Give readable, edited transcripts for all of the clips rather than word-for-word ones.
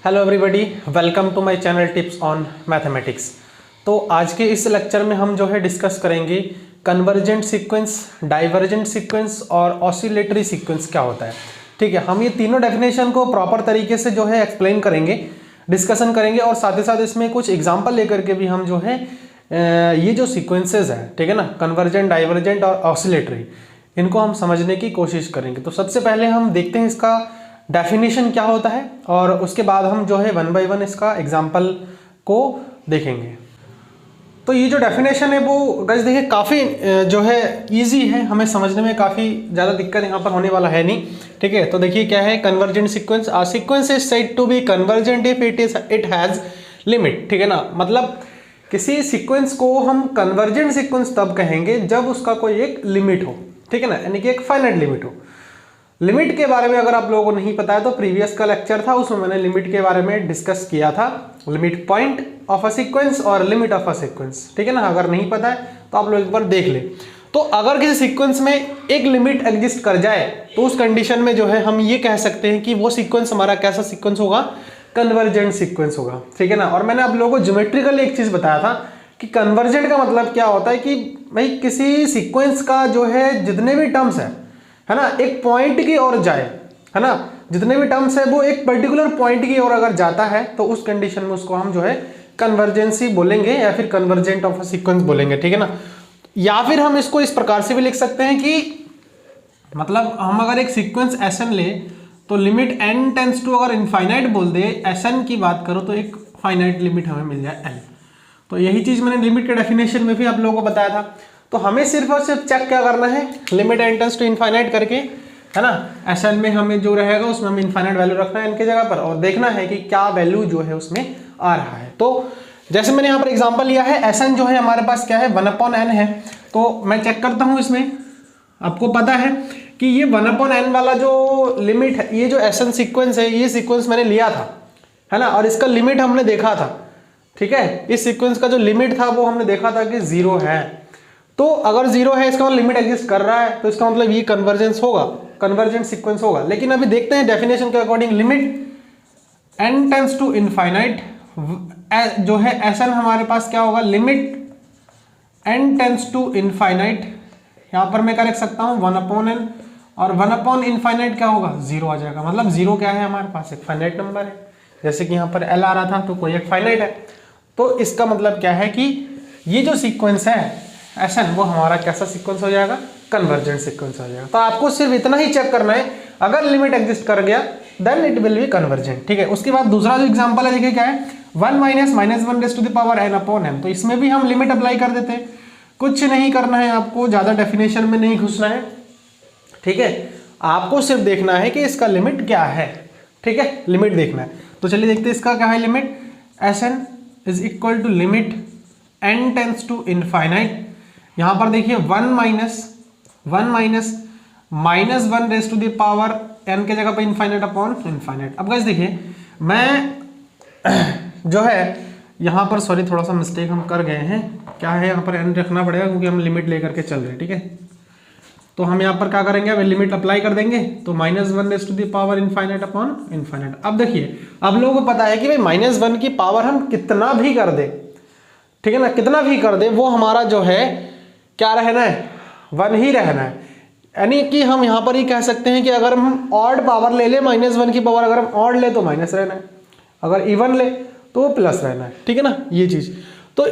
Hello everybody, welcome to my channel tips on mathematics. तो आज के इस लेक्चर में हम जो है डिस्कस करेंगे कन्वर्जेंट सीक्वेंस, डाइवर्जेंट सीक्वेंस और ऑसिलेटरी सीक्वेंस क्या होता है। ठीक है, हम ये तीनों डेफिनेशन को प्रॉपर तरीके से जो है एक्सप्लेन करेंगे, डिस्कशन करेंगे और साथ ही साथ इसमें कुछ एग्जाम्पल लेकर के भी हम जो है ये जो सीक्वेंसेस है, ठीक है ना, कन्वर्जेंट, डाइवर्जेंट और ऑसिलेटरी, इनको हम समझने की कोशिश करेंगे। तो सबसे पहले हम देखते हैं इसका डेफिनेशन क्या होता है और उसके बाद हम जो है वन बाय वन इसका एग्जाम्पल को देखेंगे। तो ये जो डेफिनेशन है वो गाइस देखिए काफ़ी जो है इजी है, हमें समझने में काफ़ी ज़्यादा दिक्कत यहाँ पर होने वाला है नहीं। ठीक है, तो देखिए क्या है convergent sequence. A sequence is said to be convergent if it has limit. ठीक है ना, मतलब किसी सीक्वेंस को हम कन्वर्जेंट सीक्वेंस तब कहेंगे जब उसका कोई एक लिमिट हो। ठीक है ना, यानी कि एक फाइनाइट लिमिट हो। लिमिट के बारे में अगर आप लोगों को नहीं पता है तो प्रीवियस का लेक्चर था, उसमें मैंने लिमिट के बारे में डिस्कस किया था, limit point of a sequence और लिमिट ऑफ अ सीक्वेंस। ठीक है ना, अगर नहीं पता है तो आप लोग एक बार देख ले। तो अगर किसी सीक्वेंस में एक लिमिट एग्जिस्ट कर जाए तो उस कंडीशन में जो है हम ये कह सकते हैं कि वो सीक्वेंस हमारा कैसा सीक्वेंस होगा, कन्वर्जेंट सीक्वेंस होगा। ठीक है ना, और मैंने आप लोगों को ज्योमेट्रिकली एक चीज बताया था कि कन्वर्जेंट का मतलब क्या होता है कि भाई किसी सीक्वेंस का जो है जितने भी टर्म्स है ना, एक पॉइंट की ओर जाए, है ना, जितने भी टर्म्स है वो एक पर्टिकुलर पॉइंट की ओर अगर जाता है तो उस कंडीशन में उसको हम जो है कन्वर्जेंसी बोलेंगे या फिर कन्वर्जेंट ऑफ अ सीक्वेंस बोलेंगे। ठीक है ना, या फिर हम इसको इस प्रकार से भी लिख सकते हैं कि मतलब हम अगर एक सीक्वेंस एसएन ले तो लिमिट एन टेंस टू अगर इनफाइनाइट बोल दे, एसएन की बात करो तो एक फाइनाइट लिमिट हमें मिल जाए एन। तो यही चीज मैंने लिमिट के डेफिनेशन में भी आप लोगों को बताया था। तो हमें सिर्फ और सिर्फ चेक क्या करना है, limit n tends to infinite करके, है ना, एसएन में हमें जो रहेगा उसमें हमें इनफाइनाइट वैल्यू रखना है एन की जगह पर और देखना है कि क्या वैल्यू जो है उसमें आ रहा है। तो जैसे मैंने यहाँ पर एग्जांपल लिया है, एसएन जो है हमारे पास क्या है 1/n है। तो मैं चेक करता हूँ इसमें, आपको पता है कि ये 1/n वाला जो लिमिट है, ये जो एसएन सीक्वेंस है, ये सीक्वेंस मैंने लिया था, है ना, और इसका लिमिट हमने देखा था। ठीक है, इस सीक्वेंस का जो लिमिट था वो हमने देखा था कि 0 है। तो अगर 0 है इसका मतलब लिमिट एग्जिस्ट कर रहा है, तो इसका मतलब ये कन्वर्जेंस होगा, कन्वर्जेंट सीक्वेंस होगा। लेकिन अभी देखते हैं डेफिनेशन के according, limit n tends to infinite जो है एसएन हमारे पास क्या होगा, limit n tends to infinite, यहां पर मैं क्या लिख सकता हूं 1/n और 1/ इनफाइनाइट क्या होगा 0 आ जाएगा। मतलब 0 क्या है हमारे पास, एक फाइनाइट नंबर है, जैसे कि यहां पर एल आ रहा था तो कोई एक फाइनाइट है। तो इसका मतलब क्या है कि ये जो सीक्वेंस है एसएन वो हमारा कैसा सीक्वेंस हो जाएगा, कन्वर्जेंट सीक्वेंस हो जाएगा। तो आपको सिर्फ इतना ही चेक करना है, अगर लिमिट एग्जिस्ट कर गया then it will be convergent. ठीक है, उसके बाद दूसरा जो एग्जांपल है देखिए क्या है, 1 - -1 raise to the power n/m। तो इसमें भी हम लिमिट अप्लाई कर देते हैं, कुछ नहीं करना है आपको, ज्यादा डेफिनेशन में नहीं घुसना है। ठीक है, आपको सिर्फ देखना है कि इसका लिमिट क्या है। ठीक है, लिमिट देखना है। तो चलिए देखते हैं इसका क्या है limit, S N is equal to limit n tends to infinite. यहां पर देखिए 1 - -1 raise to the power n के जगह पे इनफाइनाइट अपॉन इनफाइनाइट। अब गाइस देखिए मैं जो है यहां पर सॉरी थोड़ा सा मिस्टेक हम कर गए हैं, क्या है यहाँ पर n रखना पड़ेगा क्योंकि हम लिमिट लेकर के चल रहे हैं। ठीक है, तो हम यहाँ पर क्या करेंगे, अब लिमिट अप्लाई कर देंगे तो -1 raise to the power infinite upon infinite. अब देखिए अब लोगों को पता है कि भाई -1 की पावर हम कितना भी कर दे, ठीक है ना, कितना भी कर दे वो हमारा जो है क्या रहना है, 1 ही रहना है। यानी कि हम यहाँ पर ही कह सकते हैं कि अगर हम ऑड पावर ले ले, -1 की पावर अगर हम ऑड ले तो माइनस रहना है, अगर इवन ले तो प्लस रहना है। ठीक है ना, ये चीज। तो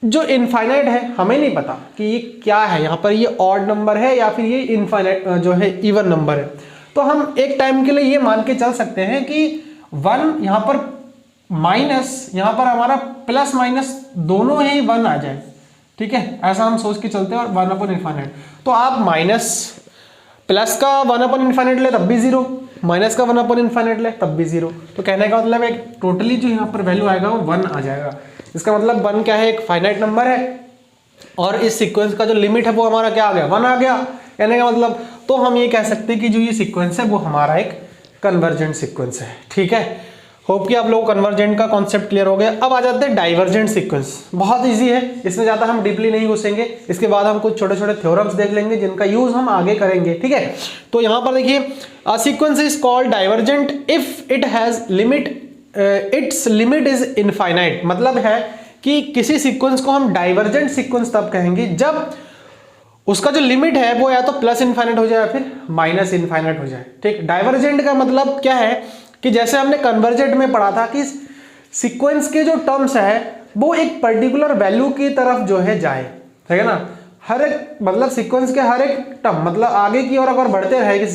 जो इनफाइनाइट है हमें नहीं पता कि ये क्या है, यहाँ पर ये ऑड नंबर है या फिर ये इनफाइनाइट जो है इवन नंबर है। तो हम एक टाइम के लिए ये मान के चल सकते हैं कि 1 यहाँ पर माइनस, यहाँ पर हमारा प्लस माइनस दोनों ही 1 आ जाए। ठीक है, ऐसा हम सोच के चलते हैं। और 1/इनफाइनाइट, तो आप माइनस प्लस का 1/इनफाइनाइट ले तब भी 0, माइनस का 1/इनफाइनाइट ले तब भी 0। तो कहने का मतलब है टोटली जो यहाँ पर वैल्यू आएगा वो 1 आ जाएगा। इसका मतलब 1 क्या है, एक फाइनाइट नंबर है और इस सीक्वेंस का जो लिमिट है वो हमारा क्या आ गया, 1 आ गया। कहने का मतलब तो हम ये कह सकते हैं कि जो ये सीक्वेंस है वो हमारा एक कन्वर्जेंट सीक्वेंस है। ठीक है, होप कि आप लोगों को कन्वर्जेंट का कॉन्सेप्ट क्लियर हो गया। अब आ जाते हैं डाइवर्जेंट सीक्वेंस। बहुत इजी है, इसमें ज्यादा हम डीपली नहीं घुसेंगे। इसके बाद हम कुछ छोटे छोटे थ्योरम्स देख लेंगे जिनका यूज हम आगे करेंगे। ठीक है, तो यहां पर देखिए a sequence is called divergent if it has limit it's limit is infinite, मतलब है कि किसी सीक्वेंस को हम डाइवर्जेंट सीक्वेंस तब कहेंगे जब उसका जो लिमिट है वो या तो प्लस इनफाइनाइट हो जाए या फिर माइनस इनफाइनाइट हो जाए। ठीक, डाइवर्जेंट का मतलब क्या है कि जैसे हमने कन्वर्जेंट में पढ़ा था कि सीक्वेंस के जो टर्म्स है वो एक पर्टिकुलर वैल्यू की तरफ जो है जाए, ठीक है ना, हर एक मतलब सीक्वेंस के हर एक टर्म मतलब आगे की ओर अगर बढ़ते रहेगी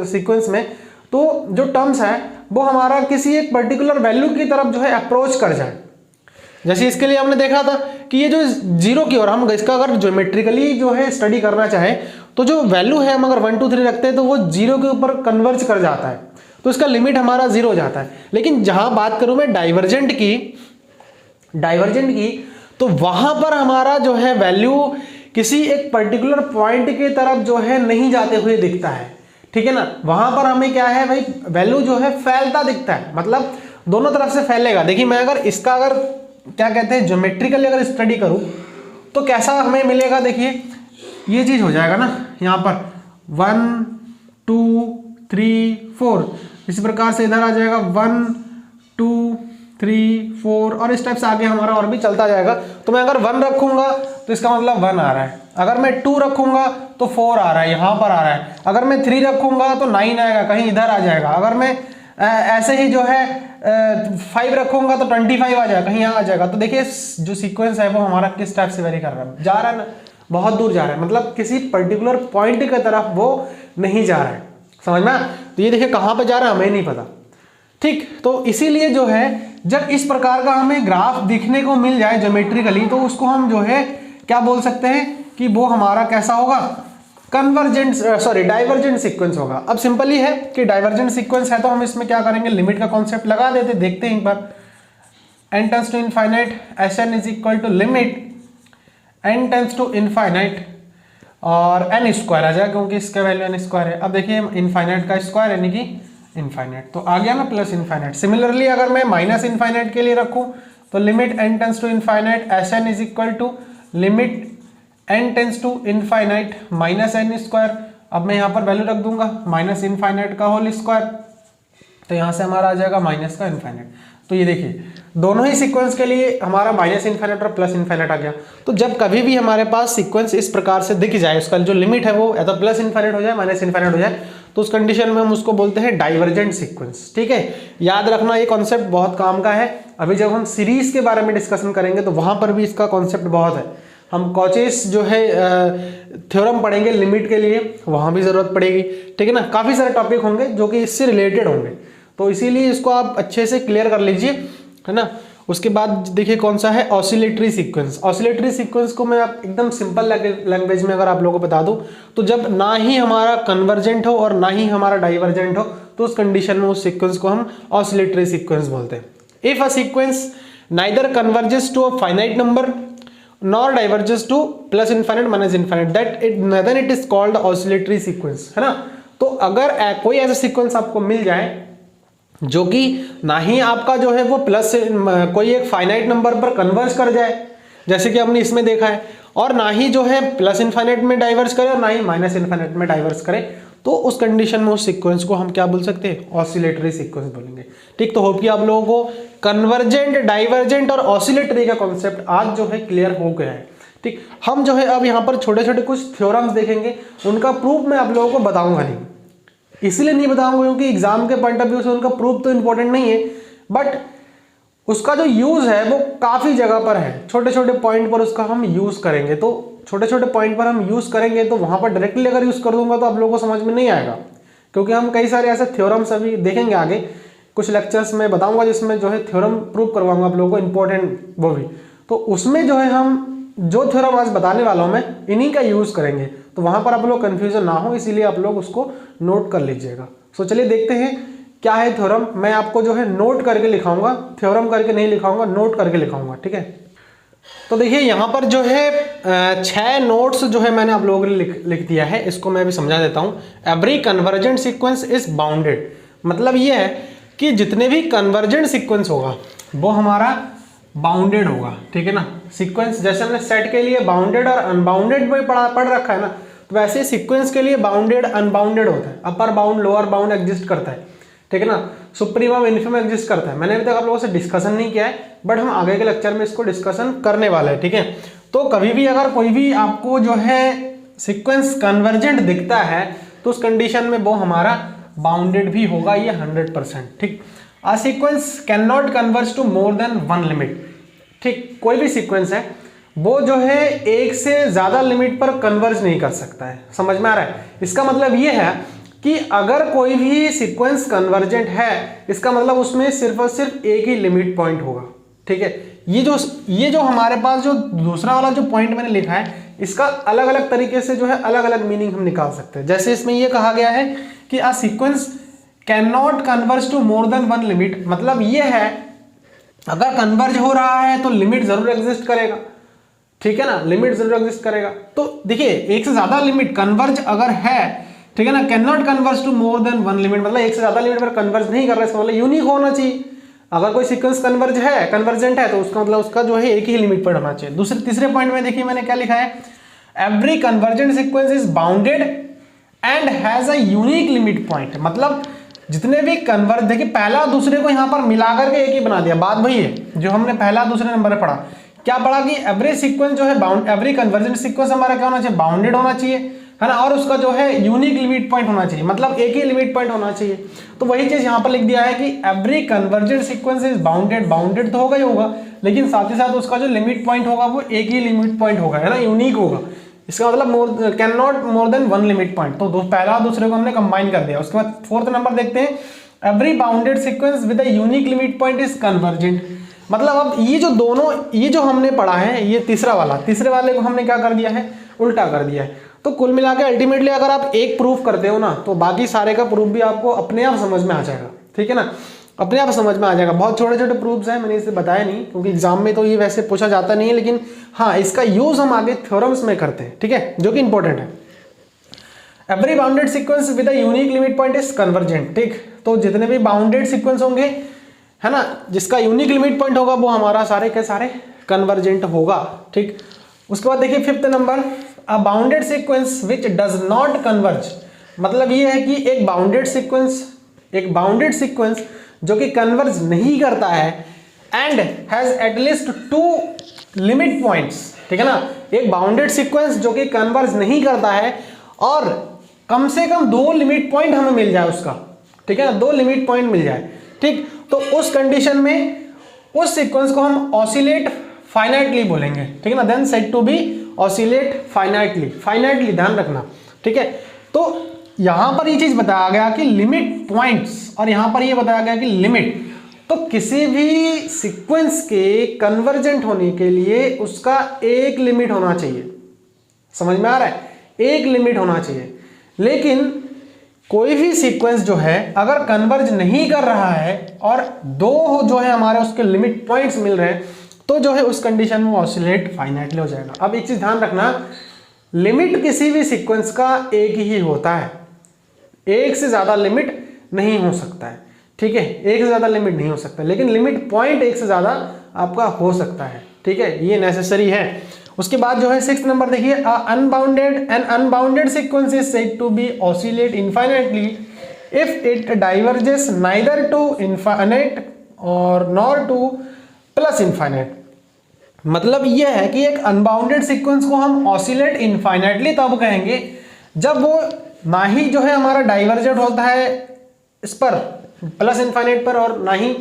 सीक्वेंस में तो जो टर्म्स है वो हमारा किसी एक पर्टिकुलर वैल्यू की तरफ जो है अप्रोच कर जाए। जैसे इसके लिए हमने देखा था कि ये जो जीरो की ओर हम इसका अगर ज्योमेट्रिकली जो है स्टडी करना चाहे तो जो वैल्यू है हम अगर 1 2 3 रखते हैं तो वो जीरो के ऊपर कन्वर्ज कर जाता है, तो इसका लिमिट हमारा जीरो हो जाता है। लेकिन जहां बात करूं मैं डाइवर्जेंट की तो वहां पर हमारा जो है वैल्यू किसी एक पर्टिकुलर पॉइंट की तरफ जो है नहीं जाते हुए दिखता है, ठीक है ना, वहां पर हमें क्या है भाई वैल्यू जो है फैलता दिखता है, मतलब दोनों तरफ से फैलेगा। देखिए मैं अगर इसका अगर क्या कहते हैं ज्योमेट्रिकली अगर स्टडी करूं तो कैसा हमें मिलेगा, देखिए ये चीज हो जाएगा ना, यहाँ पर 1 2 3 4, इसी प्रकार से इधर आ जाएगा 1 2 3 4 और इस टाइप से आगे हमारा और भी चलता जाएगा। तो मैं अगर 1 रखूंगा तो इसका मतलब 1 आ रहा है, अगर मैं 2 रखूंगा तो 4 आ रहा है, यहाँ पर आ रहा है, अगर मैं 3 रखूंगा तो 9 आएगा, कहीं इधर आ जाएगा, अगर मैं ऐसे ही जो है 5 रखूंगा तो 25 आ जाएगा, कहीं यहाँ आ जाएगा। तो देखिए जो सीक्वेंस है वो हमारा किस टाइप से वेरी कर रहा है, जा रहा है ना, बहुत दूर जा रहा है, मतलब किसी पर्टिकुलर पॉइंट की तरफ वो नहीं जा रहा है, समझ में। तो ये देखिए कहाँ पे जा रहा है हमें नहीं पता, ठीक। तो इसीलिए जो है जब इस प्रकार का हमें ग्राफ दिखने को मिल जाए ज्योमेट्रिकली तो उसको हम जो है क्या बोल सकते हैं कि वो हमारा कैसा होगा, डाइवर्जेंट सीक्वेंस होगा। अब सिंपल ही है कि डाइवर्जेंट सीक्वेंस है तो हम इसमें क्या करेंगे, लिमिट का कॉन्सेप्ट लगा देते, देखते हैं एक बार। n tends to infinite Sn is equal to limit n tends to infinite और n स्क्वायर आ जाएगा क्योंकि इसका वैल्यू n स्क्वायर है। अब देखिए इनफाइनाइट का स्क्वायर यानी कि इनफाइनाइट, तो आ गया ना प्लस इनफाइनाइट। सिमिलरली अगर मैं माइनस इनफाइनाइट के लिए रखूं तो limit n tends to infinite Sn is equal to limit n tends to infinite minus n square. अब मैं यहाँ पर वैल्यू रख दूंगा माइनस इनफाइनाइट का होल स्क्वायर, तो यहाँ से हमारा आ जाएगा माइनस का इनफाइनाइट। तो ये देखिए दोनों ही सीक्वेंस के लिए हमारा माइनस इनफाइनाइट और प्लस इनफाइनाइट आ गया। तो जब कभी भी हमारे पास सीक्वेंस इस प्रकार से दिख जाए, उसका जो लिमिट है वो या तो प्लस इनफाइनाइट हो जाए माइनस इनफाइनाइट हो जाए, तो उस कंडीशन में हम उसको बोलते हैं डाइवर्जेंट सीक्वेंस, ठीक है। याद रखना ये कॉन्सेप्ट बहुत काम का है। अभी जब हम सीरीज के बारे में डिस्कशन करेंगे तो वहां पर भी इसका कॉन्सेप्ट बहुत है। हम कॉचेस जो है थ्योरम पढ़ेंगे लिमिट के लिए, वहां भी जरूरत पड़ेगी, ठीक है ना। काफी सारे टॉपिक होंगे जो कि इससे रिलेटेड होंगे, तो इसीलिए इसको आप अच्छे से क्लियर कर लीजिए, है ना। उसके बाद देखिए कौन सा है ऑसिलेटरी सीक्वेंस। ऑसिलेटरी सीक्वेंस को मैं आप एकदम सिंपल लैंग्वेज में अगर आप लोगों को बता दूं तो जब ना ही हमारा कन्वर्जेंट हो और ना ही हमारा डाइवर्जेंट हो तो उस कंडीशन में उस सीक्वेंस को हम ऑसिलेटरी सीक्वेंस बोलते हैं। If a sequence neither converges to a finite number nor diverges to plus infinite minus infinite then it is called oscillatory sequence, है ना। तो अगर कोई ऐसा सीक्वेंस आपको मिल जाए जो कि ना ही आपका जो है वो प्लस कोई एक फाइनाइट नंबर पर कन्वर्ज कर जाए, जैसे कि हमने इसमें देखा है, और ना ही जो है प्लस इनफाइनाइट में डाइवर्स करे और ना ही माइनस इनफाइनाइट में डाइवर्स करे, तो उस कंडीशन में उस सीक्वेंस को हम क्या बोल सकते हैं, ऑसिलेटरी सीक्वेंस बोलेंगे, ठीक। तो होप कि आप लोगों को कन्वर्जेंट, डाइवर्जेंट और ऑसिलेटरी का कॉन्सेप्ट आज जो है क्लियर हो गया है, ठीक। हम जो है अब यहाँ पर छोटे छोटे कुछ थ्योरम्स देखेंगे, उनका प्रूफ मैं आप लोगों को बताऊंगा नहीं, इसलिए नहीं बताऊंगा क्योंकि एग्जाम के पॉइंट ऑफ व्यू से उनका प्रूफ तो इंपॉर्टेंट नहीं है, बट उसका जो यूज है वो काफी जगह पर है। छोटे छोटे पॉइंट पर उसका हम यूज करेंगे, तो छोटे छोटे पॉइंट पर हम यूज करेंगे तो वहां पर डायरेक्टली अगर यूज कर दूंगा तो आप लोगों को समझ में नहीं आएगा, क्योंकि हम कई सारे ऐसे थ्योरम्स अभी देखेंगे आगे, कुछ लेक्चर्स में बताऊंगा जिसमें जो है थ्योरम प्रूव करवाऊंगा आप लोगों को इंपॉर्टेंट वो भी, तो उसमें जो है हम जो थ्योरम आज बताने वाला हूं मैं इन्हीं का यूज करेंगे, तो वहां पर आप लोग कंफ्यूजन ना हो, इसीलिए आप लोग उसको नोट कर लीजिएगा। सो चलिए देखते हैं क्या है थ्योरम। मैं आपको जो है नोट करके लिखाऊंगा, थ्योरम करके नहीं लिखाऊंगा, नोट करके लिखाऊंगा, ठीक है। तो देखिए यहाँ पर जो है 6 नोट्स जो है मैंने आप लोगों के लिए लिख दिया है, इसको मैं अभी समझा देता हूँ। Every convergent sequence is bounded, मतलब ये है कि जितने भी कन्वर्जेंट सीक्वेंस होगा वो हमारा बाउंडेड होगा, ठीक है ना। सीक्वेंस जैसे हमने सेट के लिए बाउंडेड और अनबाउंडेड में पढ़ रखा है ना, तो वैसे सीक्वेंस के लिए बाउंडेड अनबाउंडेड होता है, upper bound lower bound exist करता है, ठीक है ना। सुप्रीमम इन्फीमम एग्जिस्ट करता है। मैंने अभी तक आप लोगों से डिस्कशन नहीं किया है, बट हम आगे के लेक्चर में इसको डिस्कशन करने वाले हैं, ठीक है। तो कभी भी अगर कोई भी आपको जो है सीक्वेंस कन्वर्जेंट दिखता है तो उस कंडीशन में वो हमारा बाउंडेड भी होगा, ये 100%, ठीक। A sequence can not converge to more than one limit, ठीक। कोई भी सीक्वेंस है वो जो है एक से ज्यादा लिमिट पर कन्वर्ज नहीं कर सकता है, समझ में आ रहा है। इसका मतलब ये है कि अगर कोई भी सीक्वेंस कन्वर्जेंट है, इसका मतलब उसमें सिर्फ और सिर्फ एक ही लिमिट पॉइंट होगा, ठीक है। ये जो हमारे पास जो दूसरा वाला जो पॉइंट मैंने लिखा है, इसका अलग अलग तरीके से जो है अलग अलग मीनिंग हम निकाल सकते हैं। जैसे इसमें ये कहा गया है कि a sequence can not converge to more than one limit, मतलब ये है अगर कन्वर्ज हो रहा है तो लिमिट जरूर एग्जिस्ट करेगा, ठीक है ना, लिमिट जरूर एग्जिस्ट करेगा। तो देखिए एक से ज्यादा लिमिट कन्वर्ज अगर है, ठीक है ना, can not converge to more than one limit, मतलब एक से ज्यादा लिमिट पर कन्वर्ज नहीं कर रहा है, इसका मतलब यूनिक होना चाहिए। अगर कोई सीक्वेंस कन्वर्जेंट है तो उसका मतलब उसका जो है एक ही लिमिट पॉइंट होना चाहिए। तीसरे पॉइंट में देखिए मैंने क्या लिखा है, every convergent sequence is bounded and has a unique limit point, मतलब जितने भी कन्वर्ज, देखिए पहला दूसरे को यहां पर मिलाकर के एक ही बना दिया। बात वही है जो हमने पहला दूसरे नंबर पर पढ़ा, क्या पढ़ा कि एवरी सीक्वेंस जो है एवरी कन्वर्जेंट सीक्वेंस हमारा क्या होना चाहिए, बाउंडेड होना चाहिए, है ना, और उसका जो है यूनिक लिमिट पॉइंट होना चाहिए, मतलब एक ही लिमिट पॉइंट होना चाहिए। तो वही चीज यहां पर लिख दिया है कि every convergent sequence is bounded, bounded तो होगा ही होगा, लेकिन साथ ही साथ उसका जो लिमिट पॉइंट होगा वो एक ही लिमिट पॉइंट होगा, है ना, यूनिक होगा। इसका मतलब can not more than one limit point. तो पहला दूसरे को हमने कंबाइन कर दिया। उसके बाद फोर्थ नंबर देखते हैं, every bounded sequence with a unique limit point is convergent, मतलब अब ये जो दोनों, ये जो हमने पढ़ा है, ये तीसरे वाले को हमने क्या कर दिया है, उल्टा कर दिया है। तो कुल मिला के अल्टीमेटली अगर आप एक प्रूफ करते हो ना तो बाकी सारे का प्रूफ भी आपको अपने आप समझ में आ जाएगा, ठीक है ना, अपने आप समझ में आ जाएगा। बहुत छोटे छोटे प्रूफ्स हैं, मैंने इसे बताया नहीं क्योंकि एग्जाम में तो ये वैसे पूछा जाता नहीं है, लेकिन हाँ इसका यूज हम आगे थ्योरम्स में करते हैं, ठीक है, जो कि इंपॉर्टेंट है। Every bounded sequence with a unique limit point is convergent, ठीक। तो जितने भी बाउंडेड सीक्वेंस होंगे, है ना, जिसका यूनिक लिमिट पॉइंट होगा वो हमारा सारे के सारे कन्वर्जेंट होगा, ठीक। उसके बाद देखिए fifth number, a bounded sequence which does not converge, मतलब ये है कि एक बाउंडेड सीक्वेंस जो कि कन्वर्ज नहीं करता है and has at least to limit points, ठीक है ना, एक बाउंडेड सीक्वेंस जो कि कन्वर्ज नहीं करता है और कम से कम दो लिमिट पॉइंट हमें मिल जाए उसका, ठीक है ना, दो लिमिट पॉइंट मिल जाए, ठीक। तो उस कंडीशन में उस सीक्वेंस को हम ऑसिलेट फाइनाइटली बोलेंगे, ठीक है ना, then said to be oscillate finitely ध्यान रखना, ठीक है। तो यहां पर ये चीज बताया गया कि लिमिट पॉइंट्स, और यहां पर ये बताया गया कि लिमिट, तो किसी भी सीक्वेंस के कन्वर्जेंट होने के लिए उसका एक लिमिट होना चाहिए, समझ में आ रहा है, एक लिमिट होना चाहिए। लेकिन कोई भी सीक्वेंस जो है अगर कन्वर्ज नहीं कर रहा है और दो जो है हमारे उसके लिमिट पॉइंट्स मिल रहे हैं तो जो है उस कंडीशन में ऑसिलेट फाइनाइटली हो जाएगा। अब एक चीज ध्यान रखना, लिमिट किसी भी सीक्वेंस का एक ही होता है, एक से ज्यादा लिमिट नहीं हो सकता है, ठीक है, एक से ज्यादा लिमिट नहीं हो सकता, लेकिन लिमिट पॉइंट एक से ज्यादा आपका हो सकता है, ठीक है, ये नेसेसरी है। उसके बाद जो है सिक्स्थ नंबर देखिए, unbounded sequence is said to be oscillate infinitely if it diverges neither to infinite और नॉर टू प्लस इनफाइनाइट। मतलब यह है कि एक अनबाउंडेड सीक्वेंस को हम ऑसिलेट इनफाइनाइटली तब कहेंगे जब वो ना ही जो है हमारा डाइवर्जेंट होता है इस पर प्लस इनफाइनाइट पर, और ना ही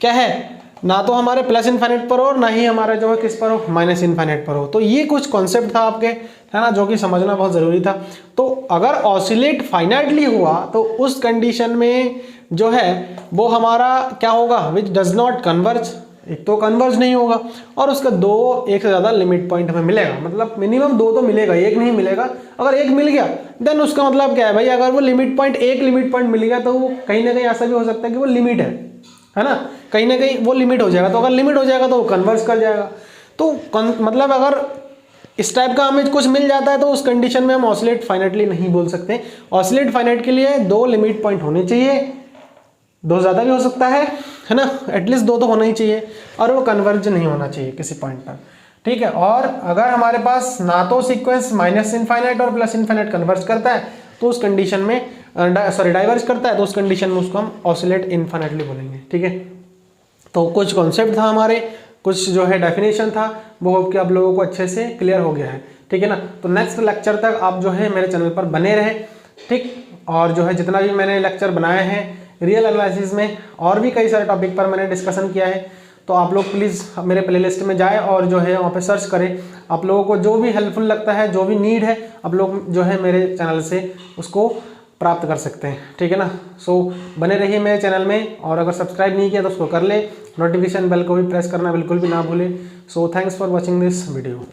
क्या है, ना तो हमारे प्लस इनफाइनाइट पर हो और ना ही हमारे जो है किस पर हो, माइनस इनफाइनाइट पर हो। तो ये कुछ कॉन्सेप्ट था आपके, है ना, जो कि समझना बहुत जरूरी था। तो अगर ऑसिलेट फाइनाइटली हुआ तो उस कंडीशन में जो है वो हमारा क्या होगा, विच डज नॉट कन्वर्ज, एक तो कन्वर्ज नहीं होगा और उसका दो एक से ज्यादा लिमिट पॉइंट हमें मिलेगा, मतलब मिनिमम दो तो मिलेगा, एक नहीं मिलेगा। अगर एक मिल गया देन उसका मतलब क्या है भाई, अगर वो लिमिट पॉइंट एक लिमिट पॉइंट मिल गया तो वो कहीं ना कहीं ऐसा भी हो सकता है कि वो लिमिट है ना, कहीं ना कहीं वो लिमिट हो जाएगा। तो अगर लिमिट हो जाएगा तो वो कन्वर्ज कर जाएगा। तो मतलब अगर इस टाइप का हमें कुछ मिल जाता है तो उस कंडीशन में हम ऑसिलेट फाइनाइटली नहीं बोल सकते। ऑसिलेट फाइनाइट के लिए दो लिमिट पॉइंट होने चाहिए, दो ज़्यादा भी हो सकता है ना, एटलीस्ट दो तो होना ही चाहिए, और वो कन्वर्ज नहीं होना चाहिए किसी पॉइंट पर, ठीक है। और अगर हमारे पास ना तो सीक्वेंस माइनस इनफाइनाइट और प्लस इनफाइनाइट कन्वर्ज करता है तो उस कंडीशन में डाइवर्ज करता है तो उस कंडीशन में उसको हम ऑसिलेट इन्फिनिटली बोलेंगे। ठीक है, तो कुछ कॉन्सेप्ट था हमारे, कुछ जो है डेफिनेशन था, वो होप कि आप लोगों को अच्छे से क्लियर हो गया है। ठीक है ना, तो नेक्स्ट लेक्चर तक आप जो है मेरे चैनल पर बने रहे। ठीक, और जो है जितना भी मैंने लेक्चर बनाए हैं रियल एनालिसिस में और भी कई सारे टॉपिक पर मैंने डिस्कशन किया है, तो आप लोग प्लीज़ मेरे प्लेलिस्ट में जाएं और जो है वहाँ पे सर्च करें। आप लोगों को जो भी हेल्पफुल लगता है, जो भी नीड है, आप लोग जो है मेरे चैनल से उसको प्राप्त कर सकते हैं। ठीक है ना, सो बने रहिए मेरे चैनल में, और अगर सब्सक्राइब नहीं किया तो उसको कर ले, नोटिफिकेशन बेल को भी प्रेस करना बिल्कुल भी ना भूलें। So thanks for watching this video.